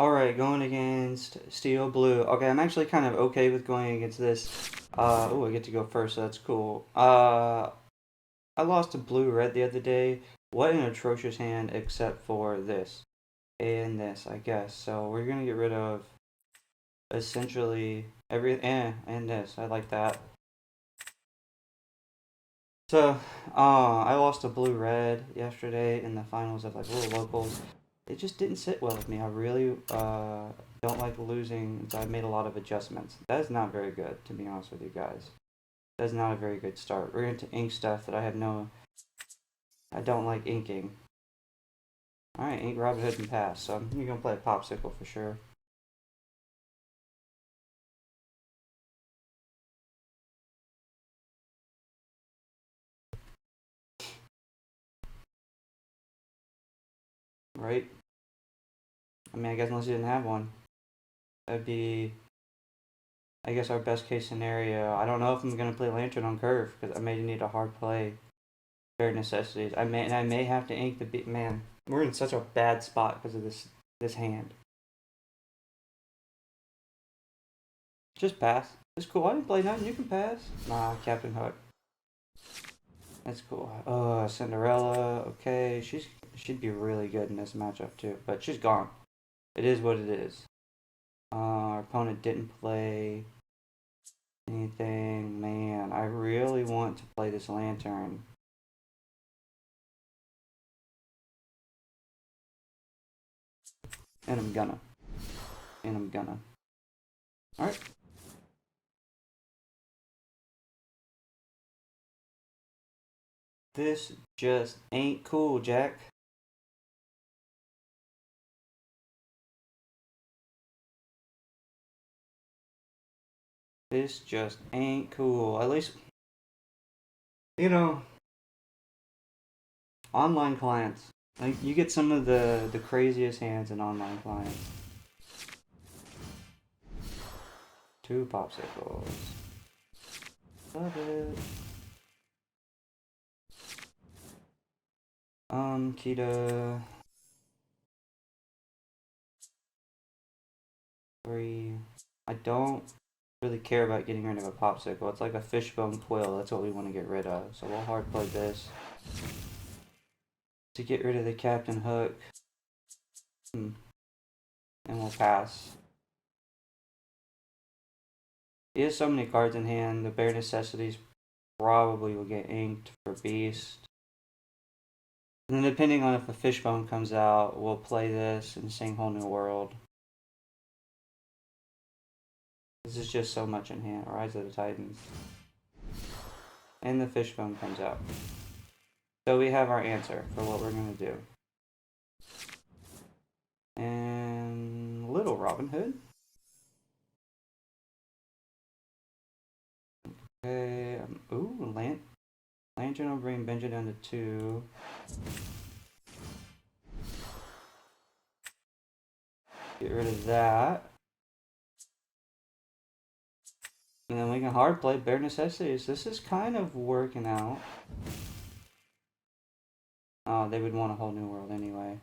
Alright, going against Steel Blue. Okay, I'm actually kind of okay with going against this. Oh, I get to go first, so that's cool. I lost to Blue Red the other day. What an atrocious hand except for this. And this, I guess. So we're gonna get rid of essentially and this. I like that. So, I lost to Blue Red yesterday in the finals of like little locals. It just didn't sit well with me. I really don't like losing, so I made a lot of adjustments. That is not very good, to be honest with you guys. That is not a very good start. We're into ink stuff that I don't like inking. Alright, ink Robin Hood and pass, so I'm gonna play a popsicle for sure. Right? I mean, I guess unless you didn't have one. That'd be, I guess, our best case scenario. I don't know if I'm gonna play Lantern on curve, because I may need a hard play. Bare necessities. I may have to ink the beat. Man, we're in such a bad spot because of this hand. Just pass. It's cool. I didn't play nothing. You can pass. Nah, Captain Hook. That's cool. Cinderella. Okay, she'd be really good in this matchup too, but she's gone. It is what it is. Our opponent didn't play anything. Man, I really want to play this Lantern. And I'm gonna. And I'm gonna. Alright. This just ain't cool, Jack. This just ain't cool. At least, you know, online clients. Like, you get some of the craziest hands in online clients. 2 popsicles. Love it. Kita. 3. I don't really care about getting rid of a popsicle. It's like a fishbone quill. That's what we want to get rid of. So we'll hard play this to get rid of the Captain Hook. And we'll pass. He has so many cards in hand. The bare necessities probably will get inked for Beast. And then depending on if a fishbone comes out, we'll play this and sing Whole New World. This is just so much in hand. Rise of the Titans. And the fishbone comes out. So we have our answer for what we're going to do. And Little Robin Hood. Okay. Ooh, Lantern will bring Benja down to 2. Get rid of that. And then we can hard play bare necessities. This is kind of working out. Oh, they would want a Whole New World anyway.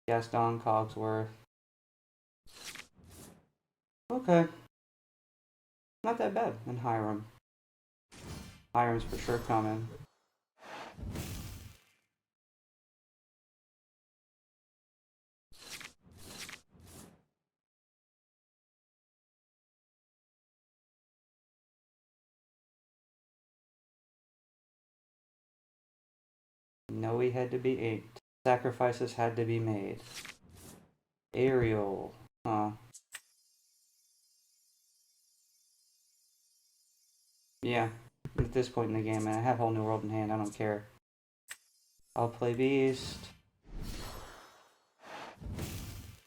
Gaston Cogsworth. Okay. Not that bad. And Hiram. Hiram's for sure coming. No, he had to be inked. Sacrifices had to be made. Ariel. Huh. Yeah. At this point in the game, man, I have Whole New World in hand. I don't care. I'll play Beast.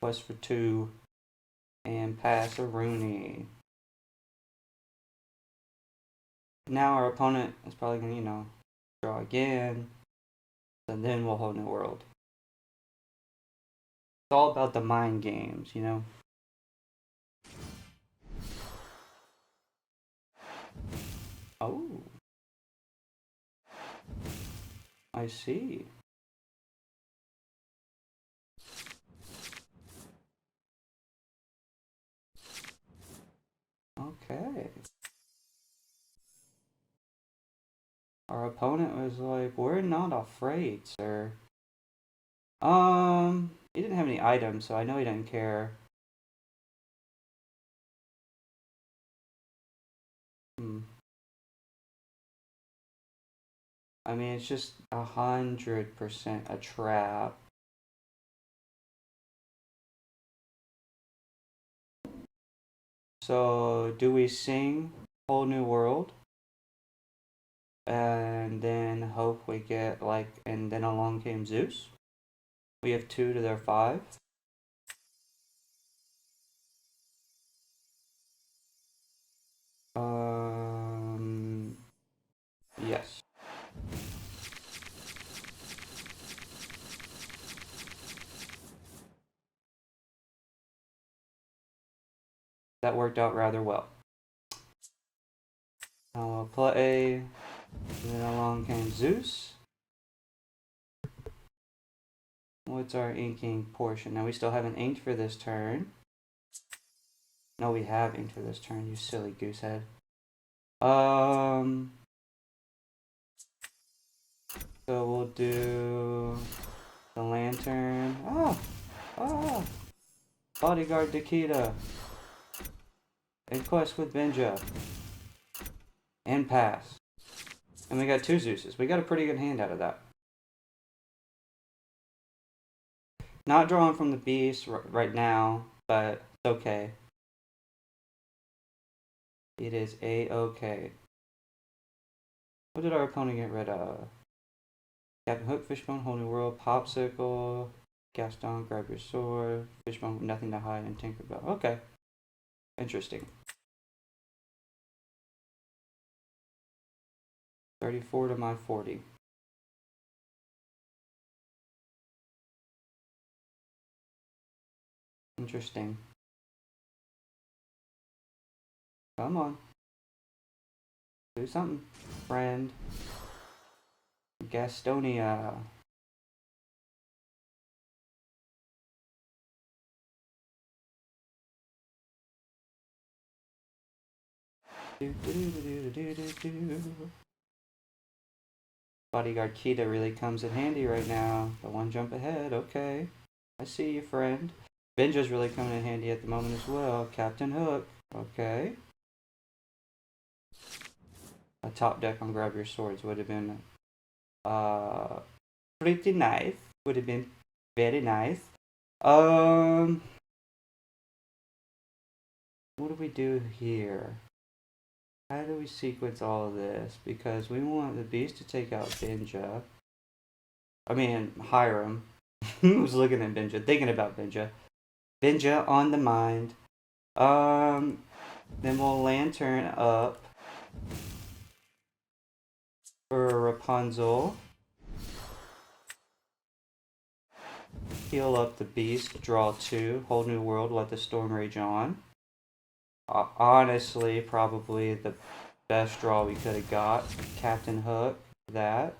Quest for 2. And pass a Rooney. Now our opponent is probably going to, draw again. And then we'll Whole New World. It's all about the mind games, Oh. I see. Our opponent was like, "We're not afraid, sir." He didn't have any items, so I know he didn't care. Hmm. I mean, it's just 100% a trap. So, do we sing Whole New World? And then hope we get, like, and then along came Zeus? We have 2 to their 5. Yes. That worked out rather well. I'll play, and then along came Zeus. What's our inking portion? Now we still haven't inked for this turn. No, we have inked for this turn, you silly goosehead. So we'll do the lantern. Bodyguard Nikita. And quest with Benja. And pass. And we got 2 Zeuses. We got a pretty good hand out of that. Not drawing from the beast right now, but it's okay. It is a-okay. What did our opponent get rid of? Captain Hook, Fishbone, Whole New World, Popsicle, Gaston, Grab Your Sword, Fishbone, Nothing to Hide, and Tinkerbell. Okay. Interesting. 34 to my 40. Interesting. Come on. Do something, friend. Gastonia. Bodyguard Kita really comes in handy right now. The 1 jump ahead, okay. I see you, friend. Benja's really coming in handy at the moment as well. Captain Hook, okay. A top deck on Grab Your Swords would have been pretty nice. Would have been very nice. What do we do here? How do we sequence all of this? Because we want the beast to take out Benja. I mean, Hiram. I was looking at Benja, thinking about Benja. Benja on the mind. Then we'll lantern up for Rapunzel. Heal up the beast, draw 2, Whole New World, let the storm rage on. Honestly, probably the best draw we could have got. Captain Hook, that.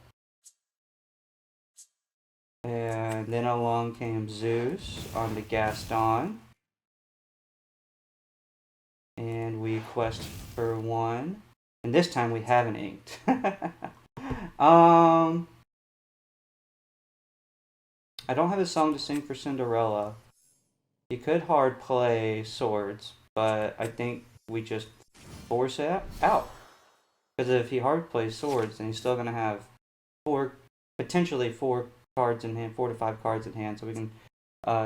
And then along came Zeus on the Gaston. And we quest for 1. And this time we haven't inked. I don't have a song to sing for Cinderella. He could hard play swords, but I think we just force it out. Because if he hard plays swords, then he's still going to have potentially 4 cards in hand, 4 to 5 cards in hand, so we can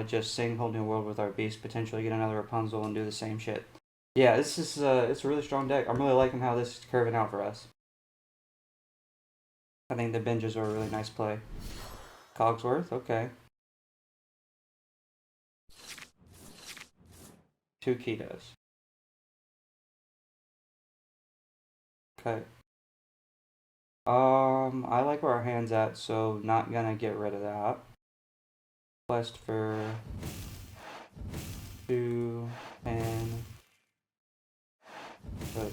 just sing Whole New World with our beast, potentially get another Rapunzel and do the same shit. Yeah, this is it's a really strong deck. I'm really liking how this is curving out for us. I think the Benjas are a really nice play. Cogsworth, okay. 2 Kitas. Okay. I like where our hand's at, so not gonna get rid of that. Quest for 2, 10,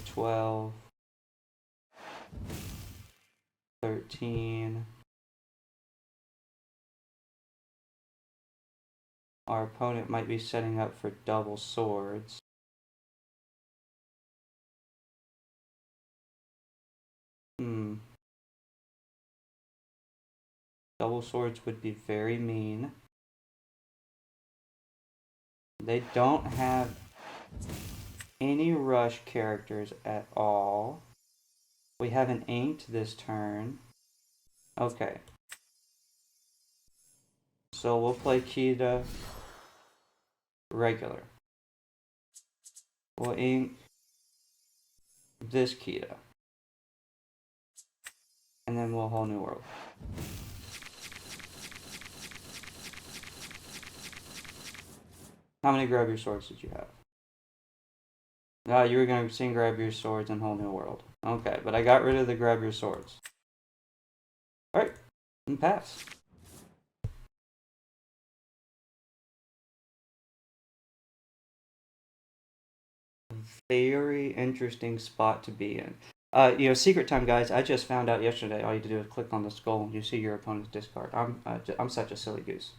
12, 13. Our opponent might be setting up for double swords. Double swords would be very mean. They don't have any rush characters at all. We haven't inked this turn. Okay. So we'll play Kita regular. We'll ink this Kita. And then we'll whole new world. How many grab your swords did you have? No, you were going to sing grab your swords and whole new world. Okay, but I got rid of the grab your swords. Alright, and pass. Very interesting spot to be in. Secret time, guys. I just found out yesterday. All you have to do is click on the skull and you see your opponent's discard. I'm such a silly goose.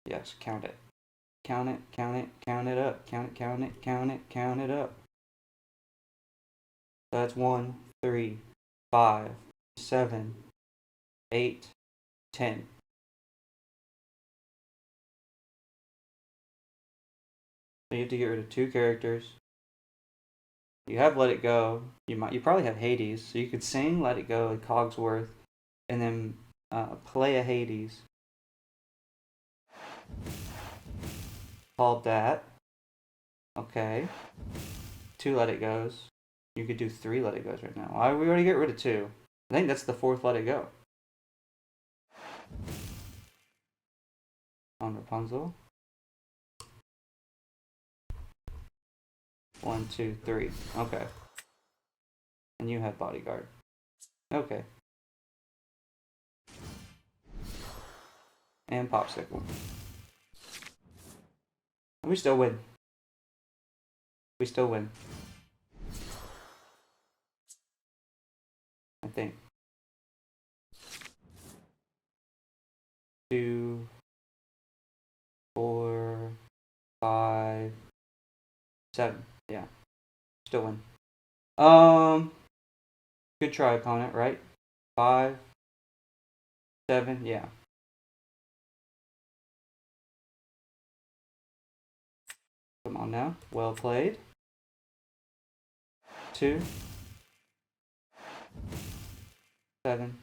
Yes, count it. Count it, count it, count it up. Count it, count it, count it, count it up. That's 1, 3, 5, 7, 8, 10. So you have to get rid of 2 characters. You have Let It Go. You probably have Hades, so you could sing Let It Go at Cogsworth, and then play a Hades. Called that. Okay. 2 Let It Goes. You could do 3 Let It Goes right now. We already get rid of 2. I think that's the 4th Let It Go. On Rapunzel. 1, 2, 3. Okay. And you have Bodyguard. Okay. And Popsicle. We still win. We still win. I think. 2, 4, 5, 7. Yeah. Still win. Good try, opponent, right? 5, 7, yeah. Come on now. Well played. 2, 7,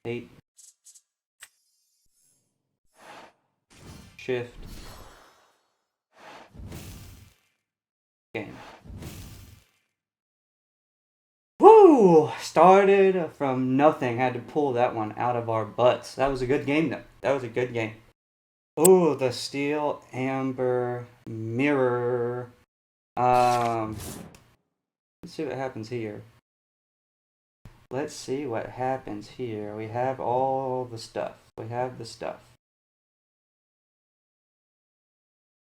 8. Shift. Game. Woo! Started from nothing. Had to pull that one out of our butts. That was a good game, though. That was a good game. Oh, the steel amber mirror. Let's see what happens here. Let's see what happens here. We have all the stuff. We have the stuff.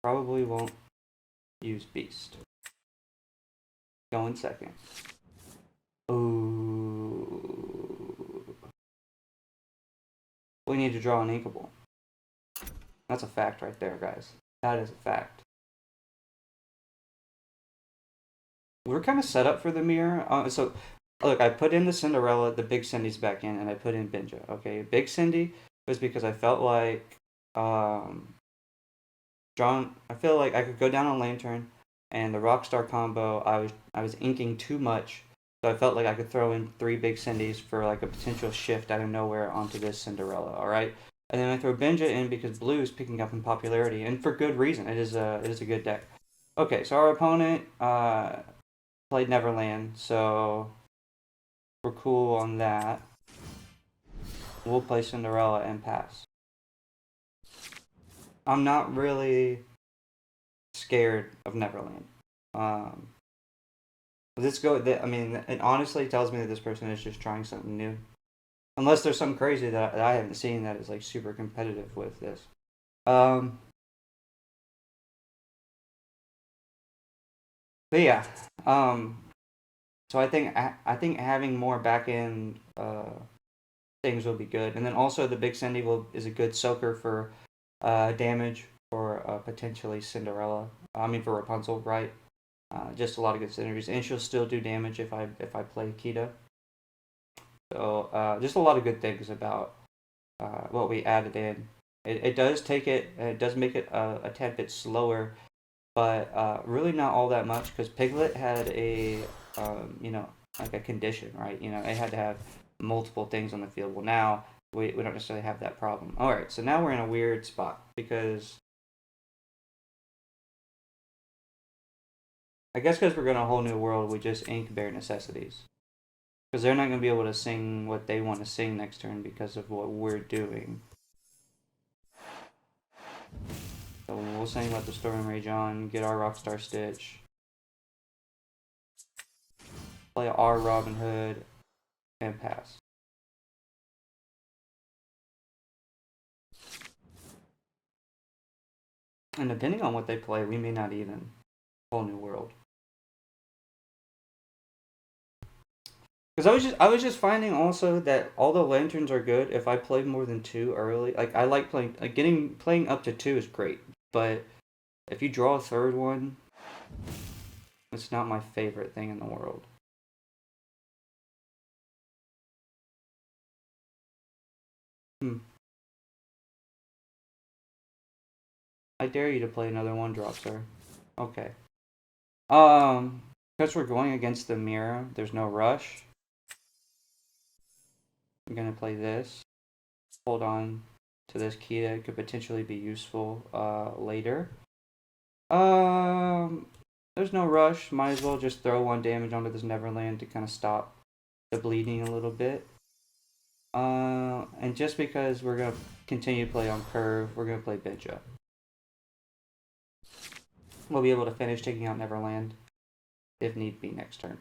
Probably won't use beast. Going second. Ooh. We need to draw an inkable. That's a fact right there, guys. That is a fact. We're kind of set up for the mirror. So, look, I put in the Cinderella, the Big Cindy's back in, and I put in Benja. Okay, Big Cindy was because I felt like, I feel like I could go down on Lantern, and the Rockstar combo, I was inking too much, so I felt like I could throw in 3 Big Cindy's for like a potential shift out of nowhere onto this Cinderella. All right. And then I throw Benja in because blue is picking up in popularity, and for good reason. It is a good deck. Okay, so our opponent played Neverland, so we're cool on that. We'll play Cinderella and pass. I'm not really scared of Neverland. It honestly tells me that this person is just trying something new. Unless there's something crazy that I haven't seen that is like super competitive with this. But yeah. So I think having more back end things will be good, and then also the Big Cindy is a good soaker for damage for potentially Cinderella. I mean for Rapunzel, right? Just a lot of good synergies, and she'll still do damage if I play Kita. So just a lot of good things about what we added in. It does take it. It does make it a tad bit slower, but really not all that much because Piglet had a like a condition, right? It had to have multiple things on the field. Well, now we don't necessarily have that problem. All right, so now we're in a weird spot because I guess because we're going to a whole new world, we just ink bare necessities. Because they're not going to be able to sing what they want to sing next turn because of what we're doing. So we'll sing Let the Storm Rage On, get our Rockstar Stitch, play our Robin Hood, and pass. And depending on what they play, we may not even whole new world. Because I was just finding also that although lanterns are good, if I play more than 2 early, like I like playing, playing up to 2 is great, but if you draw a third one, it's not my favorite thing in the world. I dare you to play another 1-drop, sir. Okay. Because we're going against the mirror, there's no rush. I'm gonna play this. Hold on to this key that could potentially be useful later. There's no rush. Might as well just throw 1 damage onto this Neverland to kind of stop the bleeding a little bit. And just because we're gonna continue to play on curve, we're gonna play Benja. We'll be able to finish taking out Neverland if need be next turn.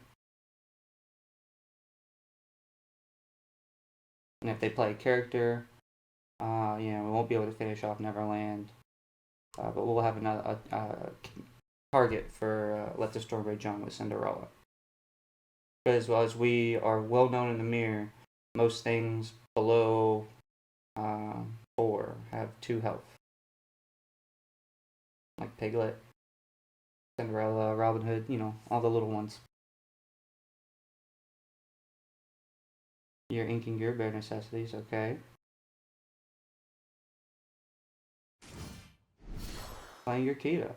And if they play a character, we won't be able to finish off Neverland. But we'll have another target for Let the Storm Rage On with Cinderella. But as well as we are well known in the mirror, most things below 4 have 2 health. Like Piglet, Cinderella, Robin Hood, all the little ones. You're inking your bare necessities, okay. Playing your Kita.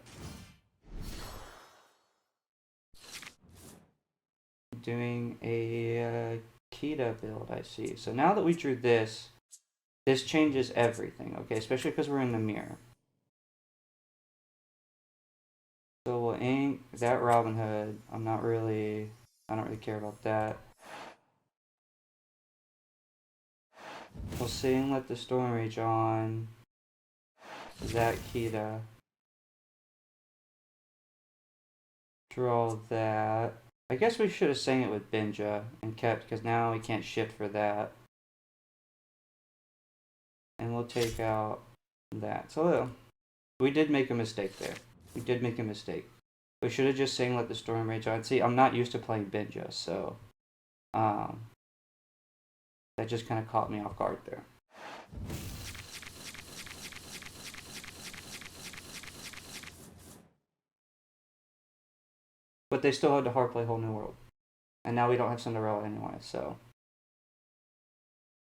Doing a Kita build, I see. So now that we drew this changes everything, okay? Especially because we're in the mirror. So we'll ink that Robin Hood. I don't really care about that. We'll sing Let the Storm Rage On. That Kita. Draw that. I guess we should have sang it with Benja and kept, because now we can't shift for that. And we'll take out that. So we did make a mistake there. We did make a mistake. We should have just sang Let the Storm Rage On. See, I'm not used to playing Benja, so that just kind of caught me off guard there. But they still had to hard play Whole New World. And now we don't have Cinderella anyway, so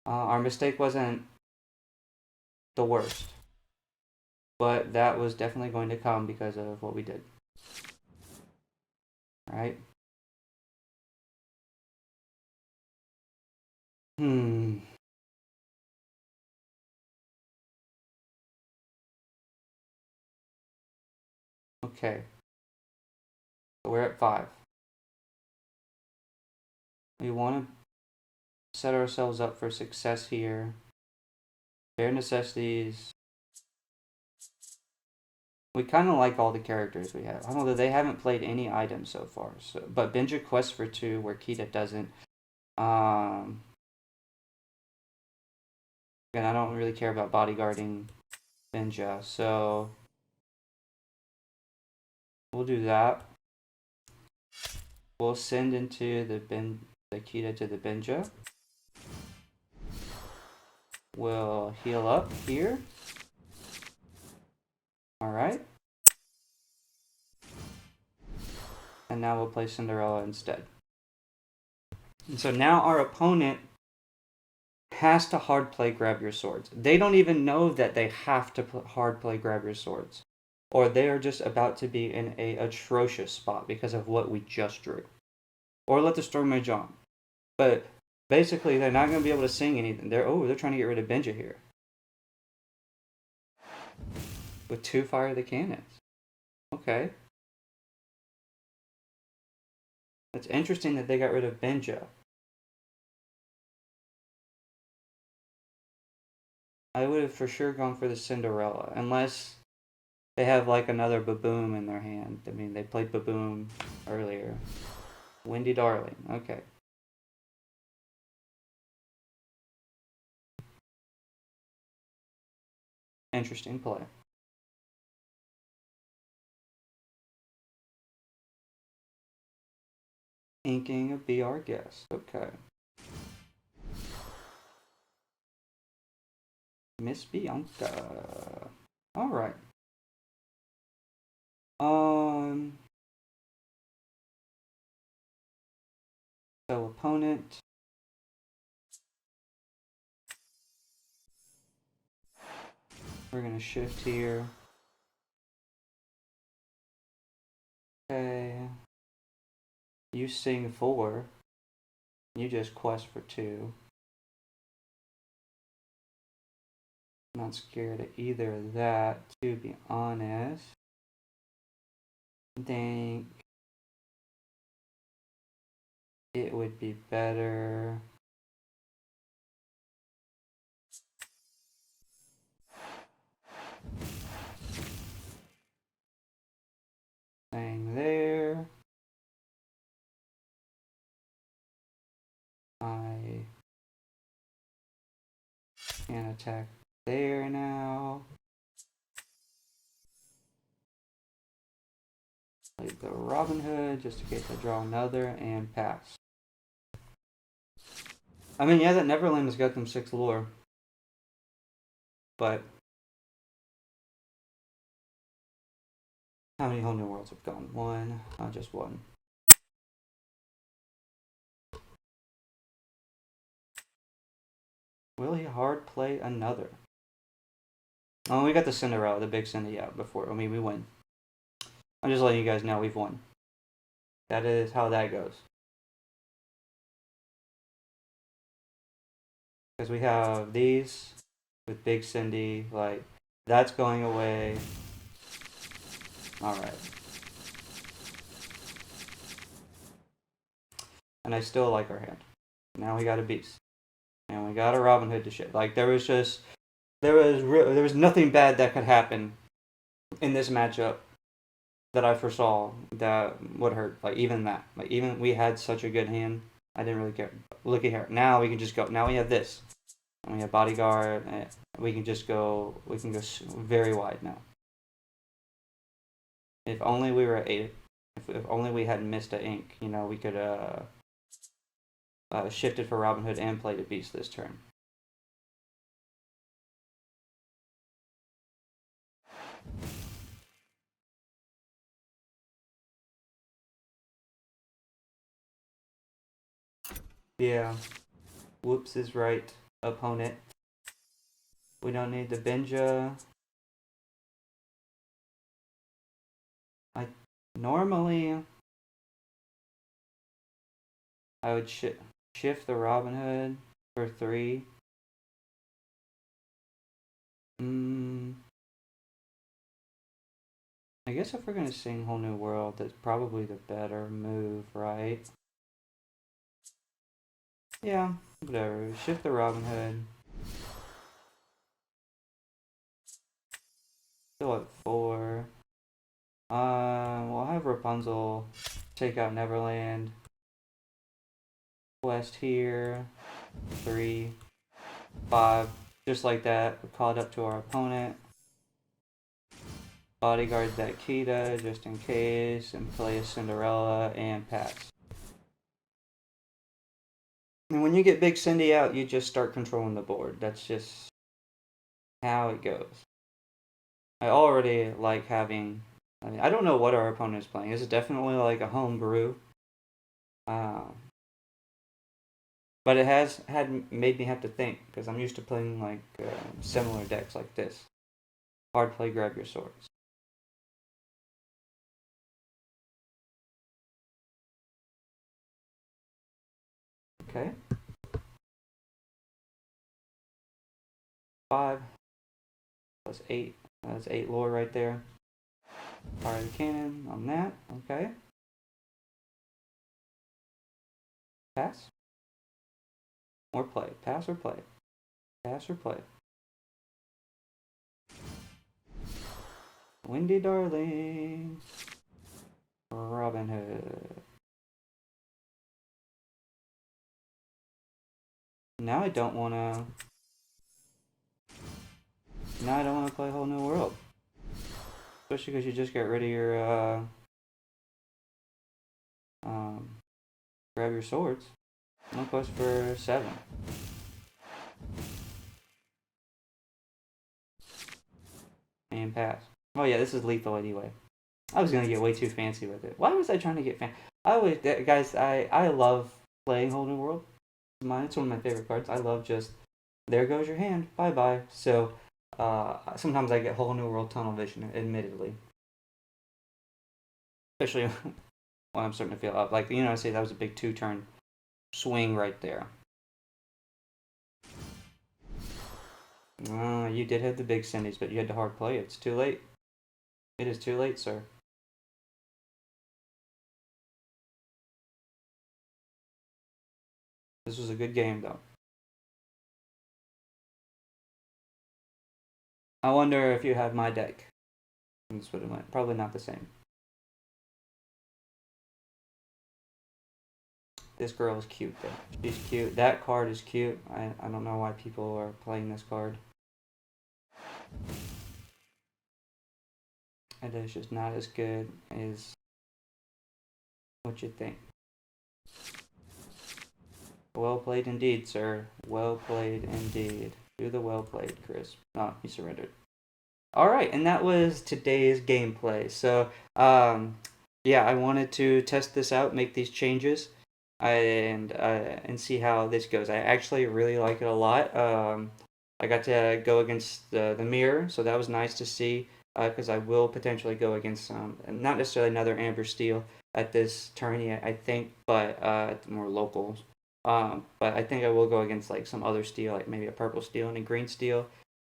our mistake wasn't the worst. But that was definitely going to come because of what we did. Alright? Okay. So we're at 5. We want to set ourselves up for success here. Bare necessities. We kind of like all the characters we have. I don't know, they haven't played any items so far. But Benja quests for 2 where Kita doesn't. And I don't really care about bodyguarding Benja, so we'll do that. We'll send into the Kita to the Benja. We'll heal up here. Alright. and now we'll play Cinderella instead. And so now our opponent has to hard play Grab Your Swords. They don't even know that they have to hard play Grab Your Swords, or they are just about to be in a atrocious spot because of what we just drew. Or let the storm rage on. But basically, they're not going to be able to sing anything. They're trying to get rid of Benja here with 2 Fire the Cannons. Okay. It's interesting that they got rid of Benja. I would have for sure gone for the Cinderella, unless they have like another Baboom in their hand. I mean, they played Baboom earlier. Windy Darling, okay. Interesting play. Inking of Be Our Guest, okay. Miss Bianca. Alright. So opponent. We're gonna shift here. Okay. You sing 4. You just quest for 2. I'm not scared of either of that, to be honest. I think it would be better. Staying there. I can attack there now. Play the Robin Hood just in case I draw another and pass. I mean, yeah, that Neverland has got them 6 lore. But how many whole new worlds have gone? 1. Just 1. Will he hard play another? Oh, we got the Cinderella, the Big Cindy out before. I mean, we win. I'm just letting you guys know we've won. That is how that goes. Because we have these with Big Cindy, like, that's going away. Alright. And I still like our hand. Now we got a Beast. And we got a Robin Hood to shit. Like, there was nothing bad that could happen in this matchup that I foresaw that would hurt. Like, even that. Like, even we had such a good hand, I didn't really care. Look at here. Now we can just go. Now we have this. And we have Bodyguard. And we can just go. We can go very wide now. If only we were at 8. If only we hadn't missed an ink. You know, we could shifted for Robin Hood and played a Beast this turn. Yeah. Whoops is right, opponent. We don't need the Benja. Normally I would shift the Robin Hood for 3. I guess if we're gonna sing Whole New World, that's probably the better move, right? Yeah, whatever. Shift the Robin Hood. Still at 4. We'll have Rapunzel take out Neverland. Quest here. 3, 5. Just like that. We call it up to our opponent. Bodyguard that Kita just in case. And play a Cinderella and pass. And when you get Big Cindy out, you just start controlling the board. That's just how it goes. I already like having I mean, I don't know what our opponent is playing. Is it definitely like a home brew? Um, but it has had made me have to think because I'm used to playing like similar decks like this. Hard play, grab your swords. Okay. 5 plus 8. That's 8 lore right there. Fire the cannon on that. Okay. Pass. Or play. Pass or play. Pass or play. Windy Darling. Robin Hood. Now I don't want to. Now I don't want to play Whole New World. Especially because you just got rid of your grab your swords. No quest for 7. And pass. Oh yeah, this is lethal anyway. I was gonna get way too fancy with it. Why was I trying to get fancy? I always, guys, I love playing Whole New World. It's one of my favorite cards. I love just, there goes your hand, bye bye. So sometimes I get Whole New World tunnel vision, admittedly. Especially when I'm starting to feel up. Like, I say that was a big 2-turn swing right there. You did have the big Cindy's, but you had to hard play it. It's too late. It is too late, sir. This was a good game, though. I wonder if you have my deck. This would have went. Probably not the same. This girl is cute, though. She's cute. That card is cute. I don't know why people are playing this card. It is just not as good as what you think. Well played indeed, sir. Well played indeed. Do the well played, Chris. Oh, he surrendered. Alright, and that was today's gameplay. So, yeah, I wanted to test this out, make these changes, and see how this goes. I actually really like it a lot. I got to go against the mirror, so that was nice to see, because I will potentially go against not necessarily another Amber Steel at this tourney, I think, but more locals. But I think I will go against like some other steel, like maybe a purple steel and a green steel.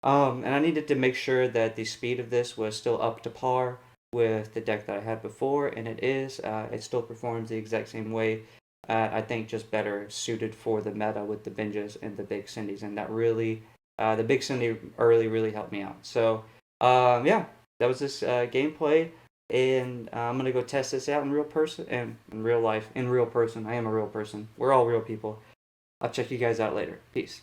And I needed to make sure that the speed of this was still up to par with the deck that I had before, and it is. It still performs the exact same way. I think just better suited for the meta with the Benjas and the Big Cindy's, and that really, the Big Cindy early really helped me out. So, yeah, that was this gameplay, and I'm gonna go test this out in real person and in real life, in real person. I am a real person. We're all real people. I'll check you guys out later. Peace.